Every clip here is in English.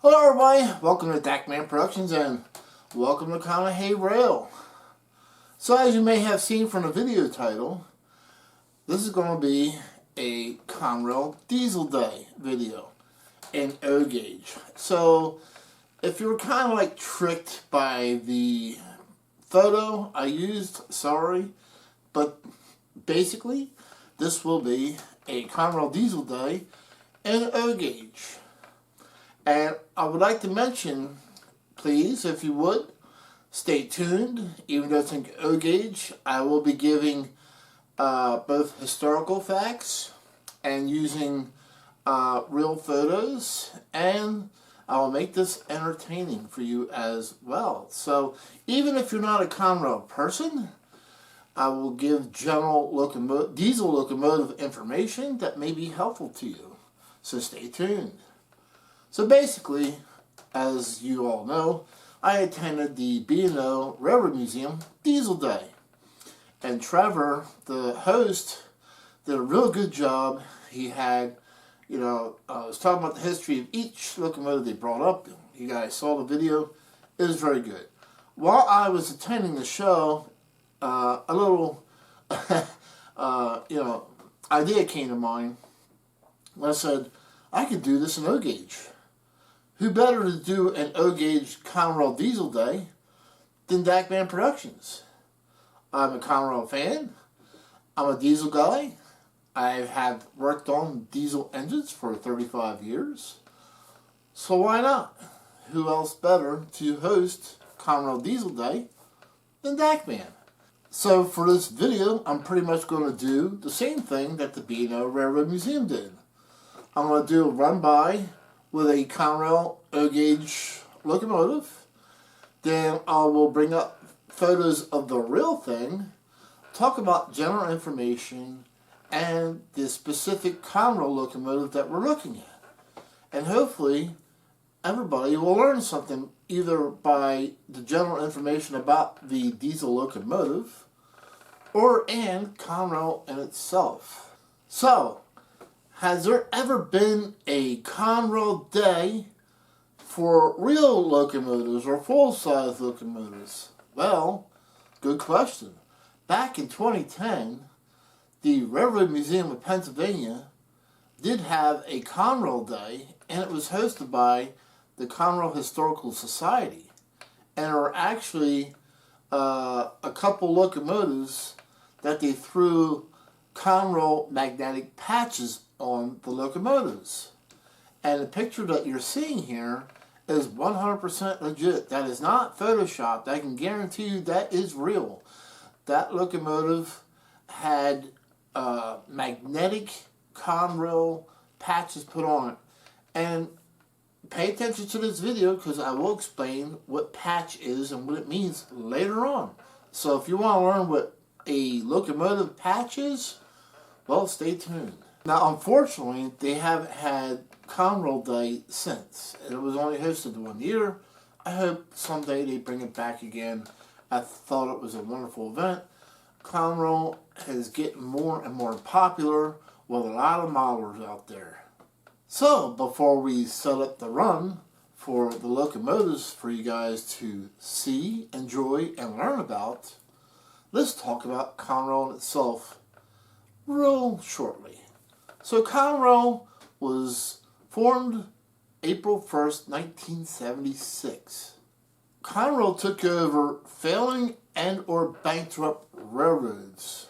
Hello everybody, welcome to Dackman Productions and welcome to Conahey Rail. So as you may have seen from the video title, this is going to be a Conrail Diesel Day video in O gauge. So if you're kind of like tricked by the photo I used, sorry, but basically this will be a Conrail Diesel Day in O gauge. And I would like to mention, please, if you would, stay tuned. Even though it's in O gauge, I will be giving both historical facts and using real photos, and I will make this entertaining for you as well. So even if you're not a Conrail person, I will give general diesel locomotive information that may be helpful to you. So stay tuned. So basically, as you all know, I attended the B&O Railroad Museum Diesel Day. And Trevor, the host, did a real good job. He had, was talking about the history of each locomotive they brought up. You guys saw the video. It was very good. While I was attending the show, a little, idea came to mind. I said, I could do this in O gauge. Who better to do an O gauge Conrail Diesel Day than Dackman Productions? I'm a Conrail fan. I'm a diesel guy. I have worked on diesel engines for 35 years. So why not? Who else better to host Conrail Diesel Day than Dackman? So for this video, I'm pretty much going to do the same thing that the B&O Railroad Museum did. I'm going to do a run-by with a Conrail O gauge locomotive. Then I will bring up photos of the real thing, talk about general information, and the specific Conrail locomotive that we're looking at. And hopefully everybody will learn something either by the general information about the diesel locomotive and Conrail in itself. So, has there ever been a Conrail Day for real locomotives or full-size locomotives? Well, good question. Back in 2010, the Railroad Museum of Pennsylvania did have a Conrail Day, and it was hosted by the Conrail Historical Society. And there were actually a couple locomotives that they threw Conrail magnetic patches on the locomotives. And the picture that you're seeing here is 100% legit. That is not photoshopped. I can guarantee you that is real. That locomotive had magnetic Conrail patches put on it. And pay attention to this video because I will explain what patch is and what it means later on. So if you want to learn what a locomotive patch is, well, stay tuned. Now, unfortunately, they haven't had Conrail Day since. It was only hosted 1 year. I hope someday they bring it back again. I thought it was a wonderful event. Conrail is getting more and more popular with a lot of modelers out there. So, before we set up the run for the locomotives for you guys to see, enjoy, and learn about, let's talk about Conrail itself real shortly. So Conrail was formed April 1st, 1976. Conrail took over failing and or bankrupt railroads.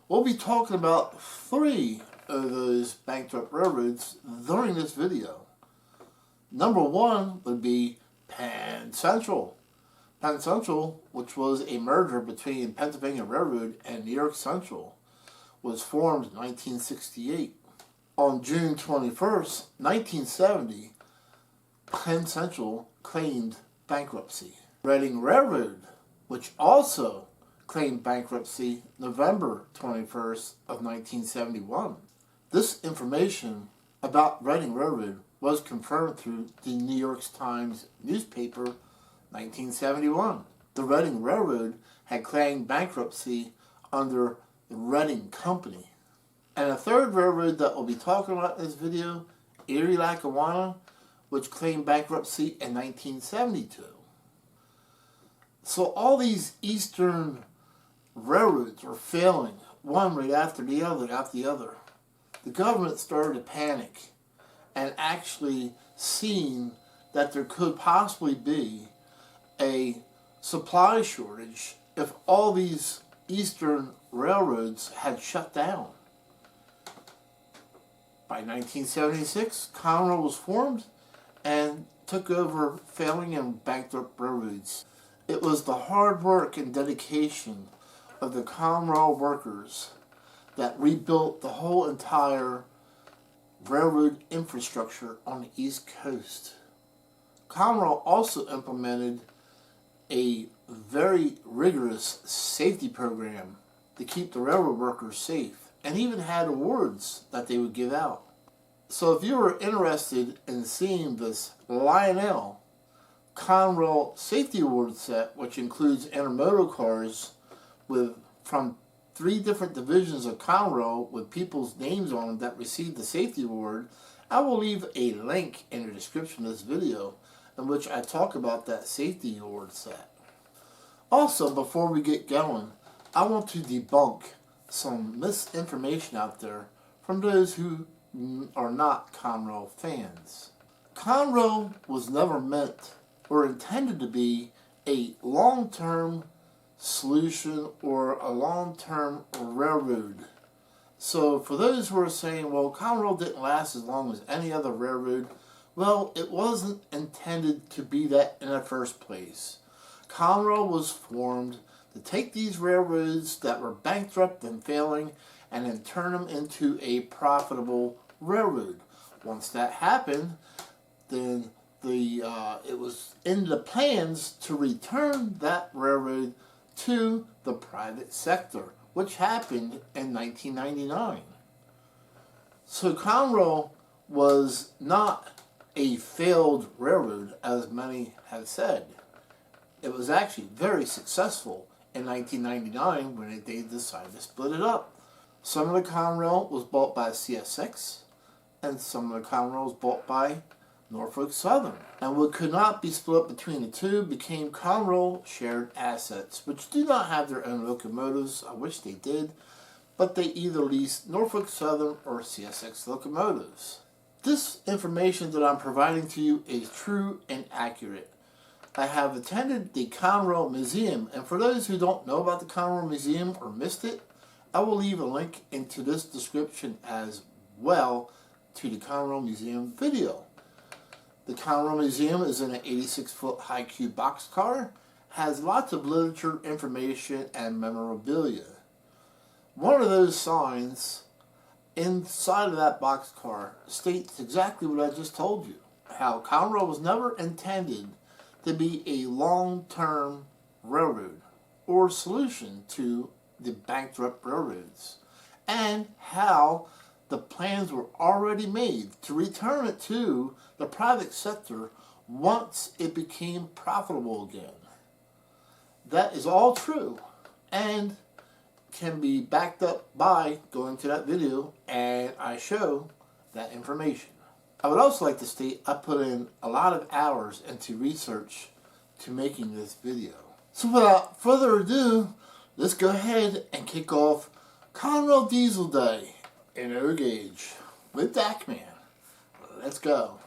We'll be talking about 3 of those bankrupt railroads during this video. Number 1 would be Penn Central. Penn Central, which was a merger between Pennsylvania Railroad and New York Central, was formed in 1968. On June 21st, 1970, Penn Central claimed bankruptcy. Reading Railroad, which also claimed bankruptcy November 21st of 1971. This information about Reading Railroad was confirmed through the New York Times newspaper 1971. The Reading Railroad had claimed bankruptcy under the Reading Company. And a third railroad that we'll be talking about in this video, Erie, Lackawanna, which claimed bankruptcy in 1972. So all these eastern railroads were failing, one right after the other. The government started to panic and actually seen that there could possibly be a supply shortage if all these eastern railroads had shut down. By 1976, Conrail was formed and took over failing and bankrupt railroads. It was the hard work and dedication of the Conrail workers that rebuilt the whole entire railroad infrastructure on the East Coast. Conrail also implemented a very rigorous safety program to keep the railroad workers safe, and even had awards that they would give out. So if you were interested in seeing this Lionel Conrail Safety Award set, which includes intermodal cars from 3 different divisions of Conrail with people's names on them that received the safety award, I will leave a link in the description of this video in which I talk about that safety award set. Also, before we get going, I want to debunk some misinformation out there from those who are not Conrail fans. Conrail was never meant or intended to be a long-term solution or a long-term railroad. So for those who are saying, well, Conrail didn't last as long as any other railroad, well, it wasn't intended to be that in the first place. Conrail was formed to take these railroads that were bankrupt and failing and then turn them into a profitable railroad. Once that happened, then it was in the plans to return that railroad to the private sector, which happened in 1999. So Conrail was not a failed railroad, as many have said. It was actually very successful in 1999 when they decided to split it up. Some of the Conrail was bought by CSX, and some of the Conrail was bought by Norfolk Southern. And what could not be split up between the two became Conrail shared assets, which do not have their own locomotives. I wish they did, but they either leased Norfolk Southern or CSX locomotives. This information that I'm providing to you is true and accurate. I have attended the Conrail Museum, and for those who don't know about the Conrail Museum or missed it, I will leave a link into this description as well to the Conrail Museum video. The Conrail Museum is in an 86-foot high cube boxcar, has lots of literature, information, and memorabilia. One of those signs inside of that boxcar states exactly what I just told you, how Conrail was never intended to be a long-term railroad or solution to the bankrupt railroads, and how the plans were already made to return it to the private sector once it became profitable again. That is all true and can be backed up by going to that video and I show that information. I would also like to state I put in a lot of hours into research to making this video. So without further ado, let's go ahead and kick off Conrail Diesel Day in O Gauge with Dakman. Let's go.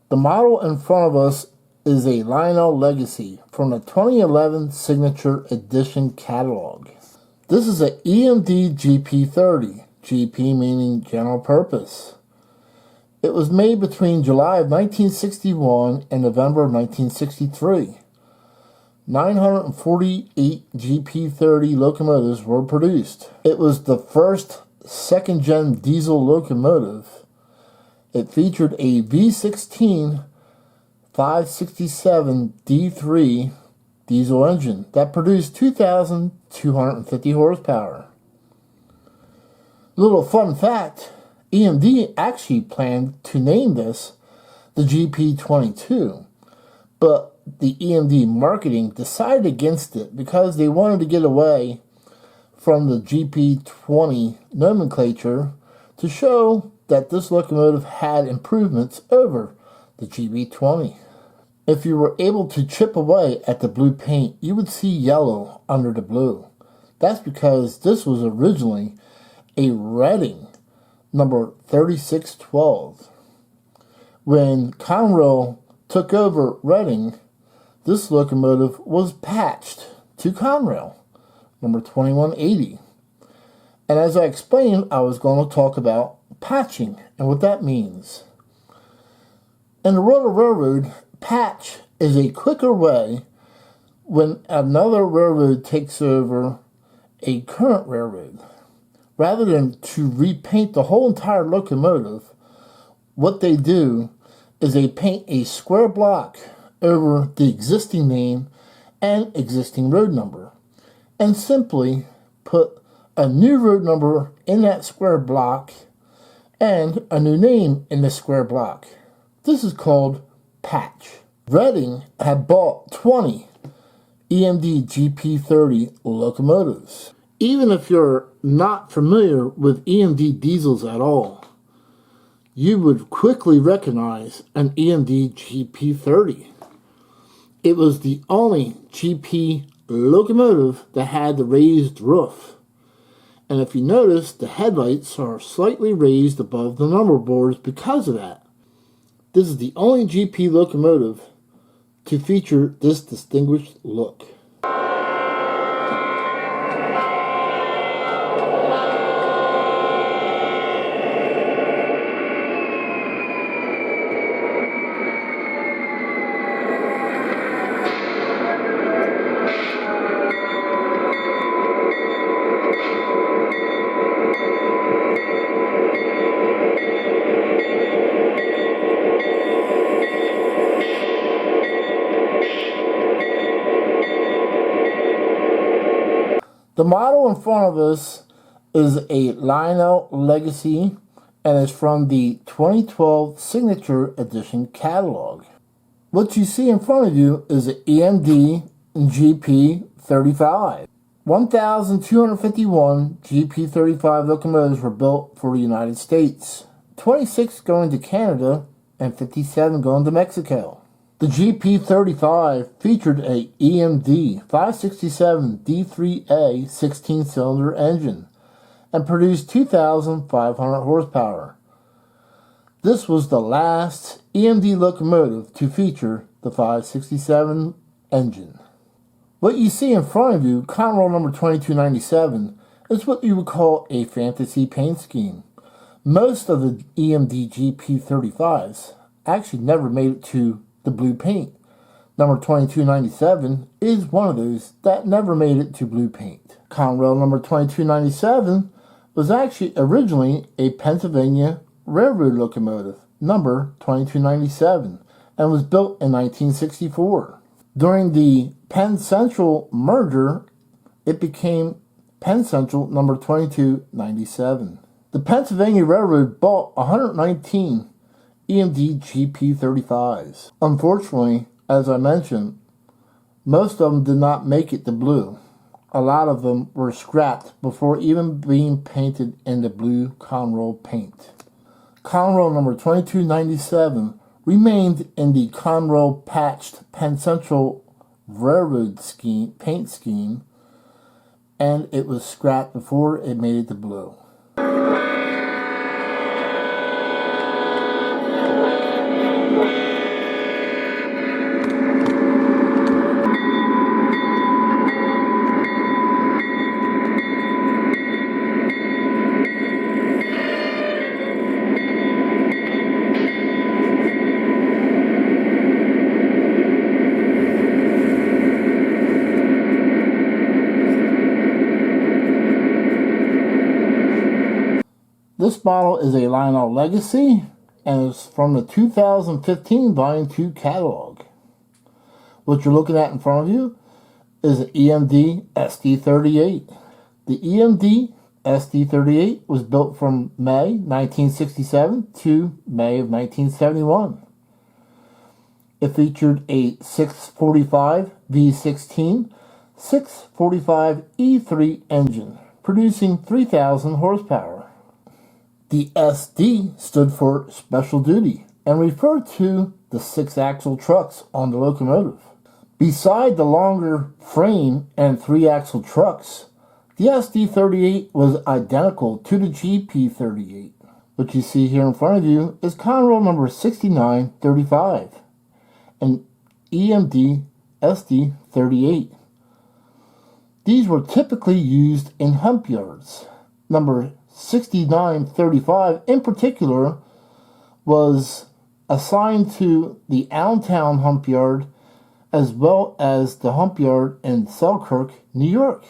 The model in front of us is a Lionel Legacy from the 2011 Signature Edition catalog. This is an EMD GP30, GP meaning general purpose. It was made between July of 1961 and November of 1963. 948 GP30 locomotives were produced. It was the first second-gen diesel locomotive. It featured a V16 567 D3 diesel engine that produced 2,250 horsepower. Little fun fact, EMD actually planned to name this the GP22, but the EMD marketing decided against it because they wanted to get away from the GP20 nomenclature to show that this locomotive had improvements over the GP20. If you were able to chip away at the blue paint, you would see yellow under the blue. That's because this was originally a Reading number 3612. When Conrail took over Reading, this locomotive was patched to Conrail, number 2180. And as I explained, I was going to talk about patching and what that means. In the world of railroad, patch is a quicker way when another railroad takes over a current railroad. Rather than to repaint the whole entire locomotive, what they do is they paint a square block over the existing name and existing road number, and simply put a new road number in that square block and a new name in the square block. This is called patch. Reading had bought 20 EMD GP30 locomotives. Even if you're not familiar with EMD diesels at all, you would quickly recognize an EMD GP30. It was the only GP locomotive that had the raised roof. And if you notice, the headlights are slightly raised above the number boards because of that. This is the only GP locomotive to feature this distinguished look. The model in front of us is a Lionel Legacy and is from the 2012 Signature Edition catalog. What you see in front of you is an EMD GP35. 1,251 GP35 locomotives were built for the United States, 26 going to Canada and 57 going to Mexico. The GP35 featured a EMD 567 D3A 16-cylinder engine and produced 2,500 horsepower. This was the last EMD locomotive to feature the 567 engine. What you see in front of you, Conrail number 2297, is what you would call a fantasy paint scheme. Most of the EMD GP35s actually never made it to the blue paint. Number 2297 is one of those that never made it to blue paint. Conrail number 2297 was actually originally a Pennsylvania Railroad locomotive, number 2297, and was built in 1964. During the Penn Central merger, it became Penn Central number 2297. The Pennsylvania Railroad bought 119 EMD GP35s. Unfortunately, as I mentioned, most of them did not make it to blue. A lot of them were scrapped before even being painted in the blue Conrail paint. Conrail number 2297 remained in the Conrail patched Penn Central Railroad paint scheme, and it was scrapped before it made it to blue. This model is a Lionel Legacy and is from the 2015 Volume 2 catalog. What you're looking at in front of you is an EMD SD38. The EMD SD38 was built from May 1967 to May of 1971. It featured a 645 V16 645 E3 engine, producing 3,000 horsepower. The SD stood for Special Duty and referred to the 6-axle trucks on the locomotive. Beside the longer frame and 3-axle trucks, the SD38 was identical to the GP38. What you see here in front of you is Conrail number 6935 and EMD SD38. These were typically used in hump yards. Number 6935 in particular was assigned to the Allentown hump yard as well as the hump yard in Selkirk, New York.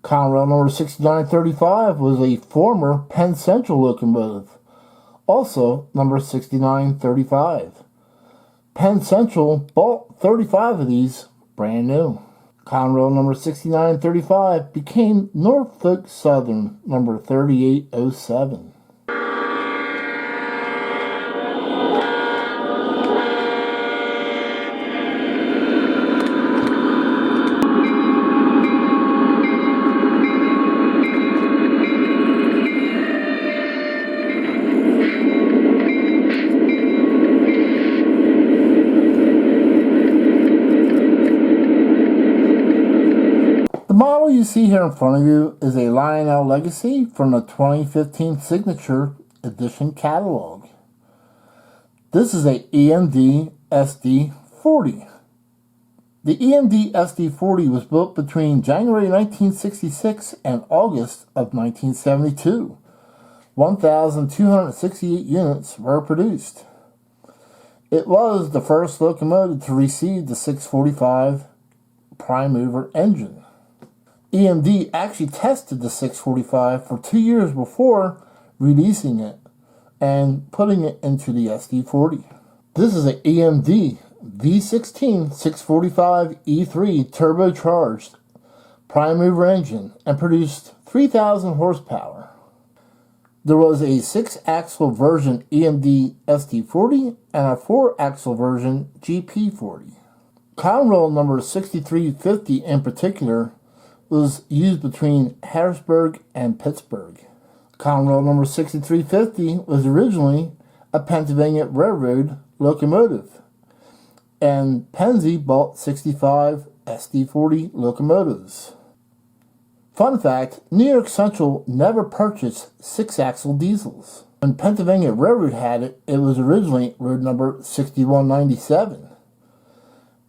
Conrail number 6935 was a former Penn Central locomotive, also number 6935. Penn Central bought 35 of these brand new. Conrail number 6935 became Norfolk Southern number 3807. The model you see here in front of you is a Lionel Legacy from the 2015 Signature Edition catalog. This is a EMD SD40. The EMD SD40 was built between January 1966 and August of 1972. 1,268 units were produced. It was the first locomotive to receive the 645 prime mover engine. EMD actually tested the 645 for 2 years before releasing it and putting it into the SD40. This is an EMD V16 645 E3 turbocharged prime mover engine and produced 3,000 horsepower. There was a 6-axle version EMD SD40 and a 4-axle version GP40. Conrail number 6350 in particular was used between Harrisburg and Pittsburgh. Conrail number 6350 was originally a Pennsylvania Railroad locomotive, and Pennsy bought 65 SD40 locomotives. Fun fact, New York Central never purchased 6-axle diesels. When Pennsylvania Railroad had it, it was originally road number 6197.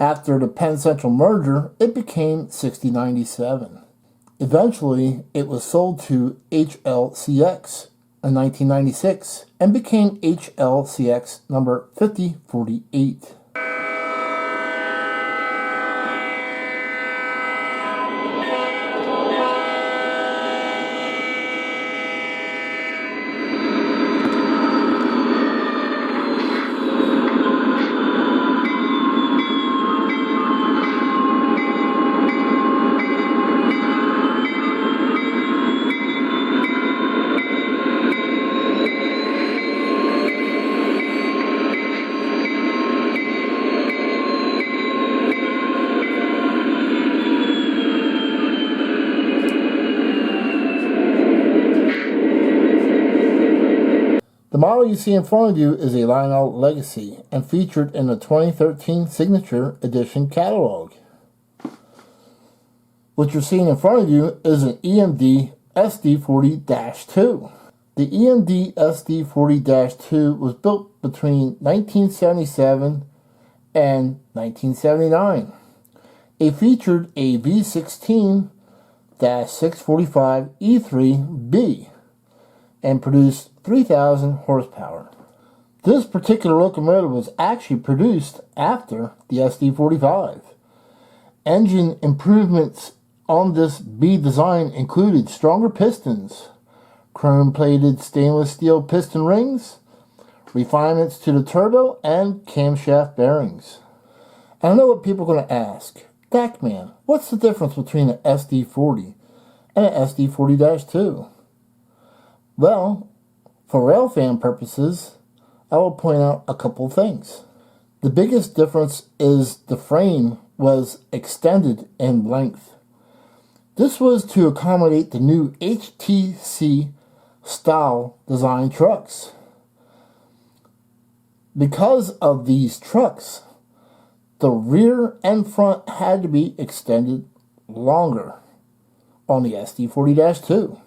After the Penn Central merger, it became 6097. Eventually, it was sold to HLCX in 1996 and became HLCX number 5048. The model you see in front of you is a Lionel Legacy and featured in the 2013 Signature Edition catalog. What you're seeing in front of you is an EMD SD40-2. The EMD SD40-2 was built between 1977 and 1979. It featured a V16 645 E3B and produced 3,000 horsepower. This particular locomotive was actually produced after the SD45. Engine improvements on this B design included stronger pistons, chrome-plated stainless steel piston rings, refinements to the turbo, and camshaft bearings. And I know what people are going to ask. Dakman, what's the difference between an SD40 and an SD40-2? Well, for railfan purposes, I will point out a couple of things. The biggest difference is the frame was extended in length. This was to accommodate the new HTC style design trucks. Because of these trucks, the rear and front had to be extended longer on the SD40-2.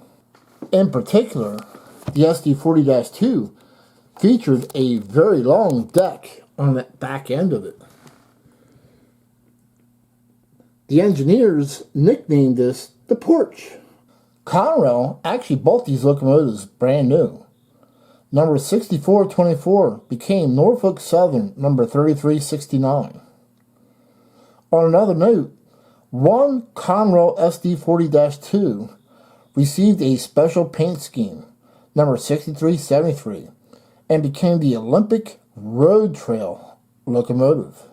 In particular, the SD40-2 featured a very long deck on the back end of it. The engineers nicknamed this the porch. Conrail actually bought these locomotives brand new. Number 6424 became Norfolk Southern number 3369. On another note, one Conrail SD40-2 received a special paint scheme, number 6373, and became the Olympic Road Trail locomotive.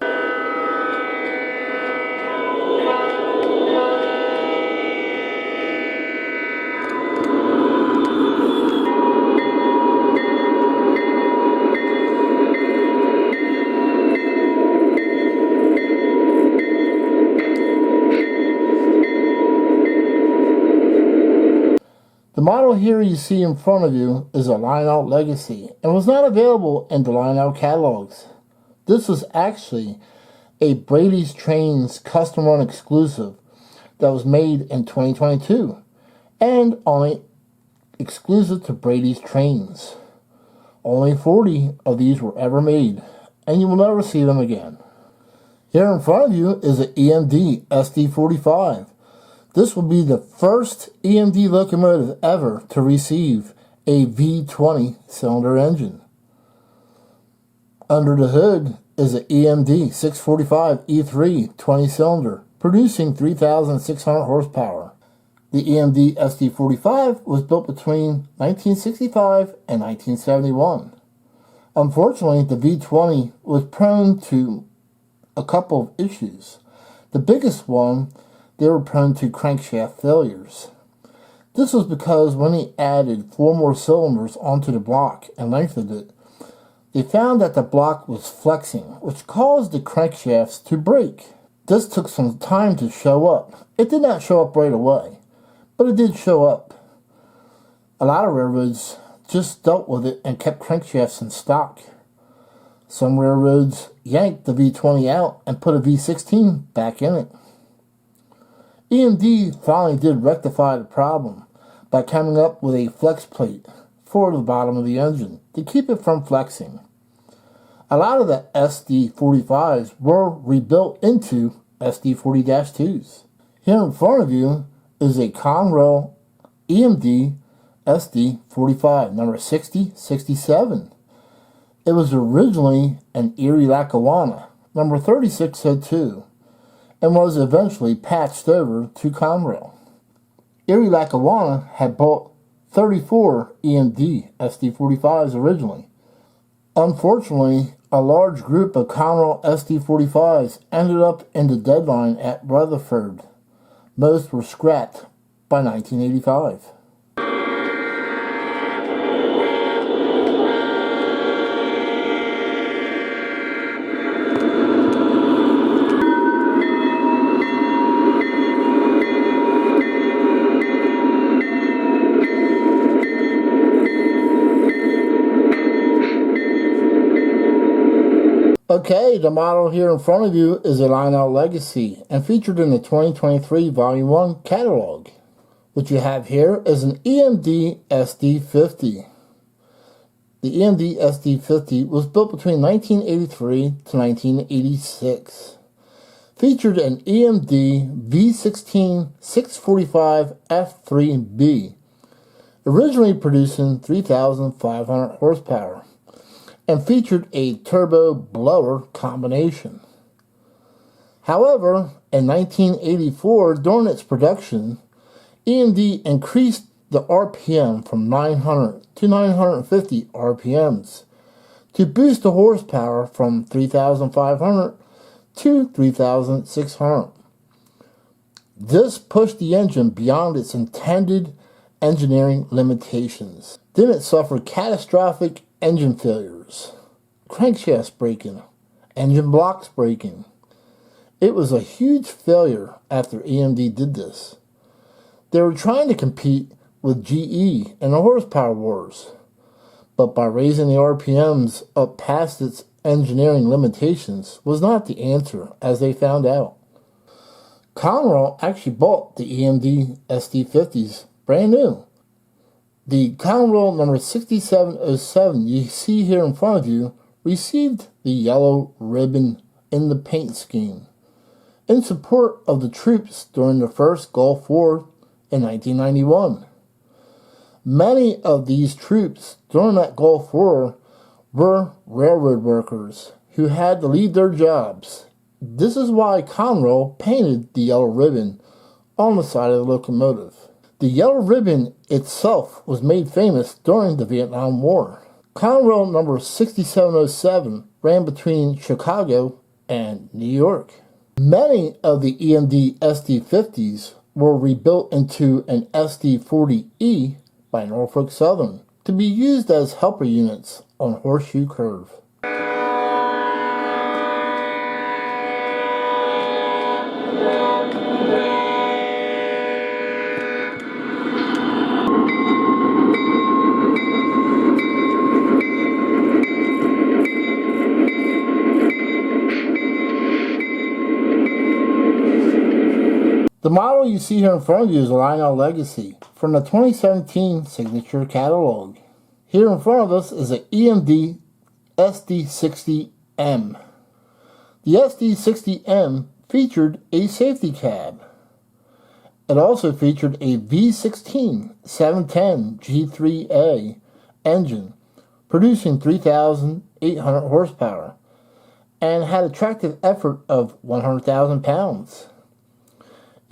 The model here you see in front of you is a line-out legacy and was not available in the line-out catalogs. This was actually a Brady's Trains custom run exclusive that was made in 2022 and only exclusive to Brady's Trains. Only 40 of these were ever made and you will never see them again. Here in front of you is an EMD SD45. This will be the first EMD locomotive ever to receive a V20 cylinder engine. Under the hood is an EMD 645 E3 20 cylinder, producing 3,600 horsepower. The EMD SD45 was built between 1965 and 1971. Unfortunately, the V20 was prone to a couple of issues. The biggest one, they were prone to crankshaft failures. This was because when he added 4 more cylinders onto the block and lengthened it, they found that the block was flexing, which caused the crankshafts to break. This took some time to show up. It did not show up right away, but it did show up. A lot of railroads just dealt with it and kept crankshafts in stock. Some railroads yanked the V20 out and put a V16 back in it. EMD finally did rectify the problem by coming up with a flex plate for the bottom of the engine to keep it from flexing. A lot of the SD45s were rebuilt into SD40-2s. Here in front of you is a Conrail EMD SD45, number 6067. It was originally an Erie Lackawanna, number 3602. And was eventually patched over to Conrail. Erie Lackawanna had bought 34 EMD SD45s originally. Unfortunately, a large group of Conrail SD45s ended up in the deadline at Rutherford. Most were scrapped by 1985. Okay, the model here in front of you is a line-out legacy and featured in the 2023 Volume 1 catalog. What you have here is an EMD SD50. The EMD SD50 was built between 1983 to 1986. Featured an EMD V16 645 F3B, originally producing 3,500 horsepower. And featured a turbo blower combination. However, in 1984, during its production, EMD increased the RPM from 900 to 950 RPMs to boost the horsepower from 3,500 to 3,600. This pushed the engine beyond its intended engineering limitations. Then it suffered catastrophic engine failures, crankshafts breaking, engine blocks breaking. It was a huge failure after EMD did this. They were trying to compete with GE in the horsepower wars, but by raising the RPMs up past its engineering limitations was not the answer, as they found out. Conrail actually bought the EMD SD50s brand new. The Conrail number 6707 you see here in front of you received the yellow ribbon in the paint scheme in support of the troops during the first Gulf War in 1991. Many of these troops during that Gulf War were railroad workers who had to leave their jobs. This is why Conrail painted the yellow ribbon on the side of the locomotive. The yellow ribbon itself was made famous during the Vietnam War. Conrail number 6707 ran between Chicago and New York. Many of the EMD SD50s were rebuilt into an SD40E by Norfolk Southern to be used as helper units on Horseshoe Curve. The model you see here in front of you is a Lionel Legacy from the 2017 Signature Catalog. Here in front of us is an EMD SD60M. The SD60M featured a safety cab. It also featured a V16 710 G3A engine producing 3,800 horsepower and had a tractive effort of 100,000 pounds.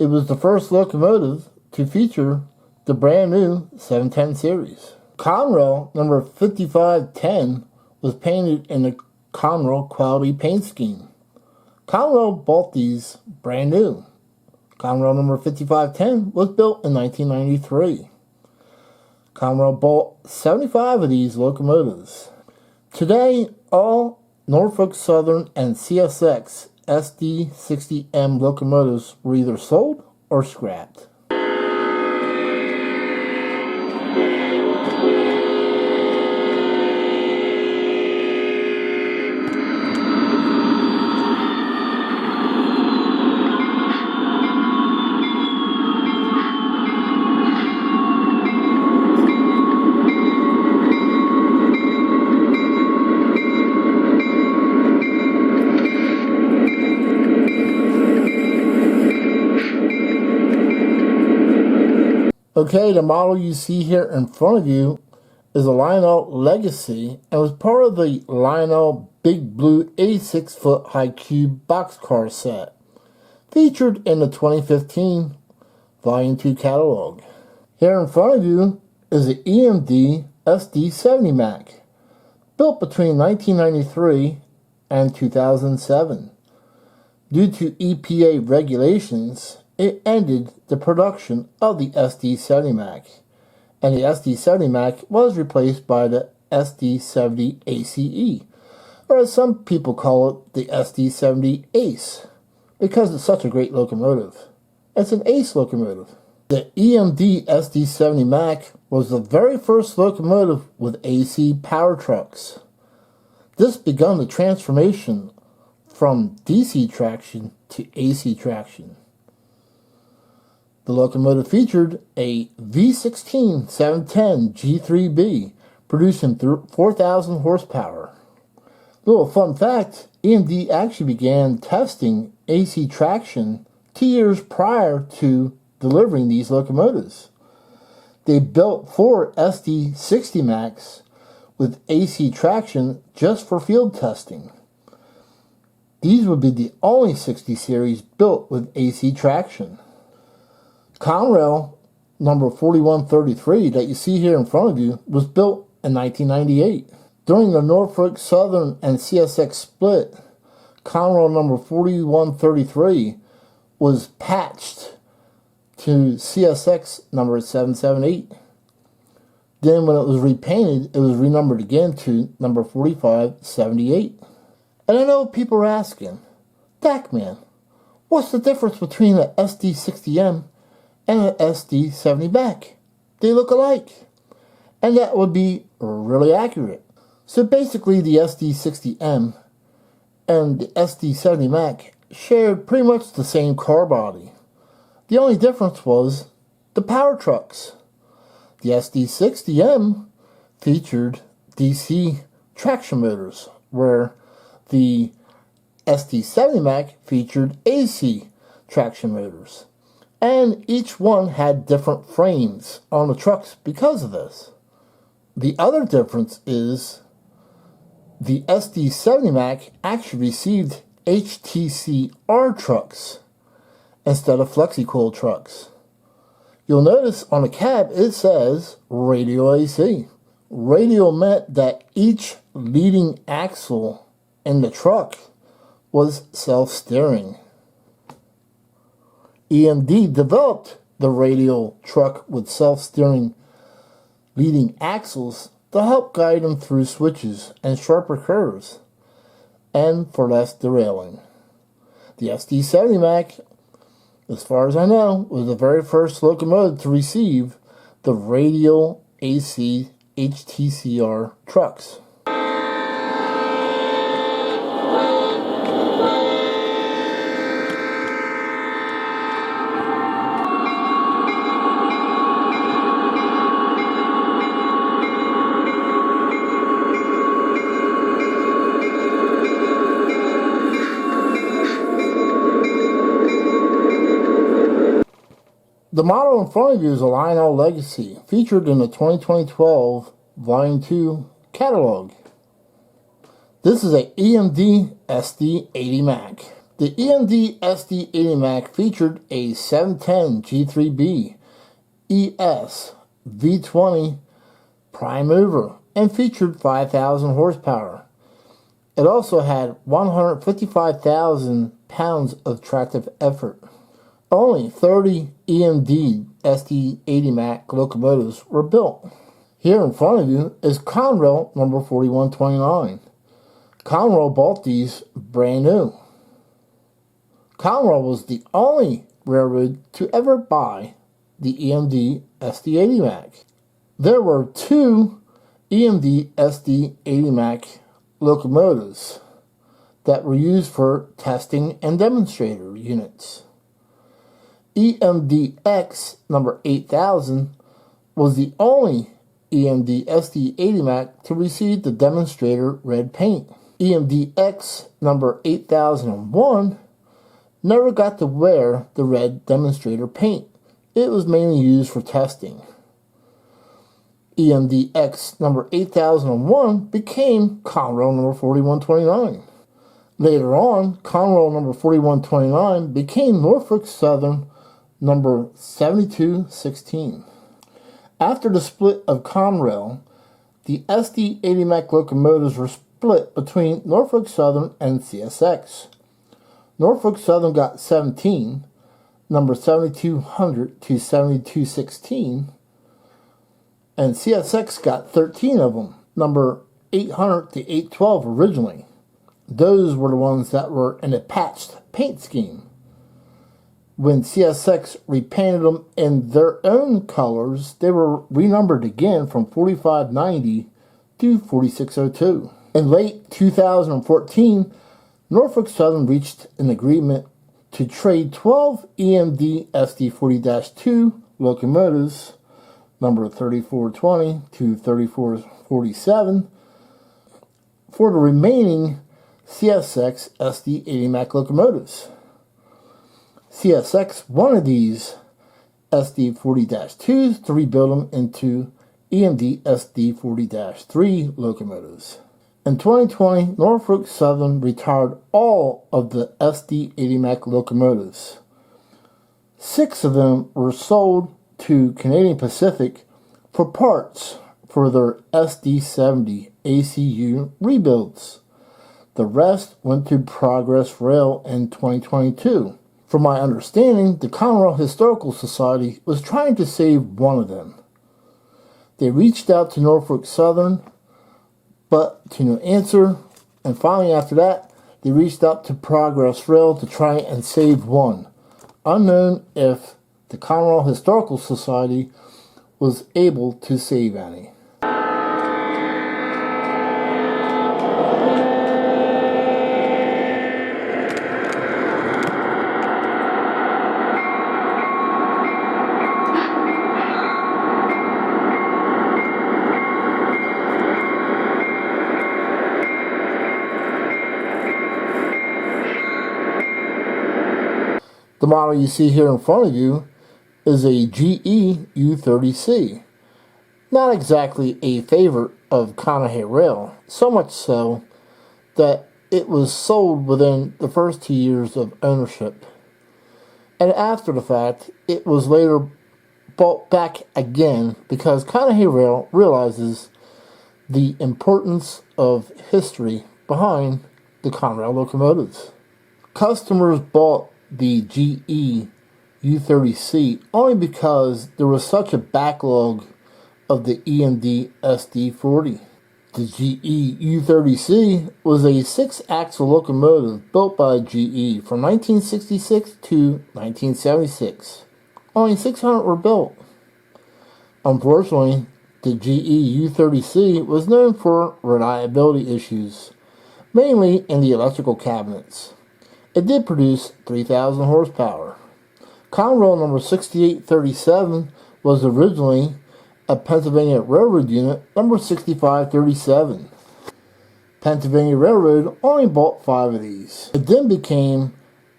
It was the first locomotive to feature the brand new 710 series. Conrail number 5510 was painted in the Conrail quality paint scheme. Conrail bought these brand new. Conrail number 5510 was built in 1993. Conrail bought 75 of these locomotives. Today, all Norfolk Southern and CSX SD60M locomotives were either sold or scrapped. Okay, the model you see here in front of you is a Lionel Legacy and was part of the Lionel Big Blue 86-foot high cube boxcar set, featured in the 2015 Volume 2 catalog. Here in front of you is the EMD SD70MAC, built between 1993 and 2007. Due to EPA regulations, it ended the production of the SD70MAC, and the SD70MAC was replaced by the SD70 ACE, or as some people call it, the SD70 ACE, because it's such a great locomotive. It's an ACE locomotive. The EMD SD70MAC was the very first locomotive with AC power trucks. This began the transformation from DC traction to AC traction. The locomotive featured a V16 710 G3B producing 4,000 horsepower. Little fun fact, EMD actually began testing AC traction 2 years prior to delivering these locomotives. They built 4 SD60MACs with AC traction just for field testing. These would be the only 60 series built with AC traction. Conrail number 4133 that you see here in front of you was built in 1998. During the Norfolk Southern and CSX split, Conrail number 4133 was patched to CSX number 778. Then when it was repainted, it was renumbered again to number 4578. And I know people are asking, Dakman, what's the difference between an SD60M and an SD70MAC? They look alike. And that would be really accurate. So basically the SD60M and the SD70MAC shared pretty much the same car body. The only difference was the power trucks. The SD60M featured DC traction motors, where the SD70MAC featured AC traction motors. And each one had different frames on the trucks because of this. The other difference is the SD70MAC actually received HTCR trucks instead of flexi-coil trucks. You'll notice on the cab it says radial AC. Radial meant that each leading axle in the truck was self-steering. EMD developed the radial truck with self-steering leading axles to help guide them through switches and sharper curves, and for less derailing. The SD70MAC, as far as I know, was the very first locomotive to receive the radial AC HTCR trucks. The model in front of you is a Lionel Legacy, featured in the 2012 Volume 2 catalog. This is a EMD SD80MAC. The EMD SD80MAC featured a 710 G3B ES V20 prime mover and featured 5,000 horsepower. It also had 155,000 pounds of tractive effort. Only 30 EMD SD80MAC locomotives were built. Here in front of you is Conrail number 4129. Conrail bought these brand new. Conrail was the only railroad to ever buy the EMD SD80MAC. There were 2 EMD SD80MAC locomotives that were used for testing and demonstrator units. EMD number 8000 was the only EMD SD80MAC to receive the demonstrator red paint. EMD number 8001 never got to wear the red demonstrator paint. It was mainly used for testing. EMD number 8001 became Conrail number 4129. Later on, Conrail number 4129 became Norfolk Southern number 7216. After the split of Conrail, the SD80MAC locomotives were split between Norfolk Southern and CSX. Norfolk Southern got 17, number 7200 to 7216, and CSX got 13 of them, number 800 to 812 originally. Those were the ones that were in a patched paint scheme. When CSX repainted them in their own colors, they were renumbered again from 4590 to 4602. In late 2014, Norfolk Southern reached an agreement to trade 12 EMD SD40-2 locomotives, number 3420 to 3447, for the remaining CSX SD80MAC locomotives. CSX wanted these SD40-2s to rebuild them into EMD SD40-3 locomotives. In 2020, Norfolk Southern retired all of the SD80MAC locomotives. 6 of them were sold to Canadian Pacific for parts for their SD70 ACU rebuilds. The rest went to Conrail Rail in 2022. From my understanding, the Conrail Historical Society was trying to save one of them. They reached out to Norfolk Southern, but to no answer, and finally after that, they reached out to Conrail Rail to try and save one. Unknown if the Conrail Historical Society was able to save any. The model you see here in front of you is a GE U30C. Not exactly a favorite of Conahey Rail, so much so that it was sold within the first 2 years of ownership. And after the fact, it was later bought back again because Conahey Rail realizes the importance of history behind the Conrail locomotives. Customers bought the GE U30C only because there was such a backlog of the EMD SD40. The GE U30C was a 6-axle locomotive built by GE from 1966 to 1976. Only 600 were built. Unfortunately, the GE U30C was known for reliability issues, mainly in the electrical cabinets. It did produce 3,000 horsepower. Conrail number 6837 was originally a Pennsylvania Railroad unit number 6537. Pennsylvania Railroad only bought 5 of these. It then became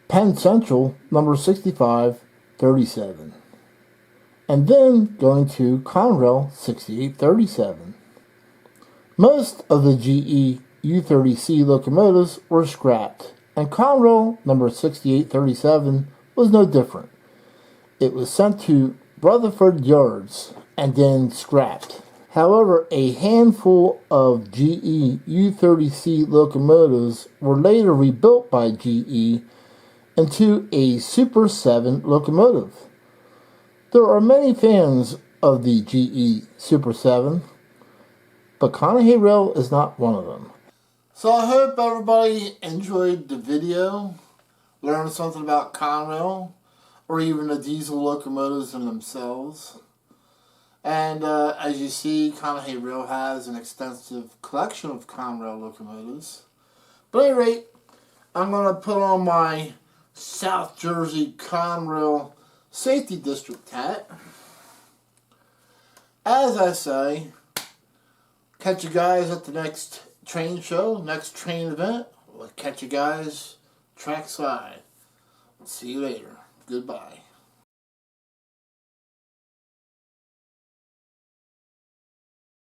Penn Central number 6537. And then going to Conrail 6837. Most of the GE U30C locomotives were scrapped, and Conrail number 6837 was no different. It was sent to Rutherford yards and then scrapped. However, a handful of GE U30C locomotives were later rebuilt by GE into a Super 7 locomotive. There are many fans of the GE Super 7, but Conahey Rail is not one of them. So I hope everybody enjoyed the video, learned something about Conrail, or even the diesel locomotives in themselves. And as you see, Conahey Rail has an extensive collection of Conrail locomotives. But at any rate, I'm going to put on my South Jersey Conrail Safety District hat. As I say, catch you guys at the next train show, next train event. We'll catch you guys trackside. See you later. Goodbye.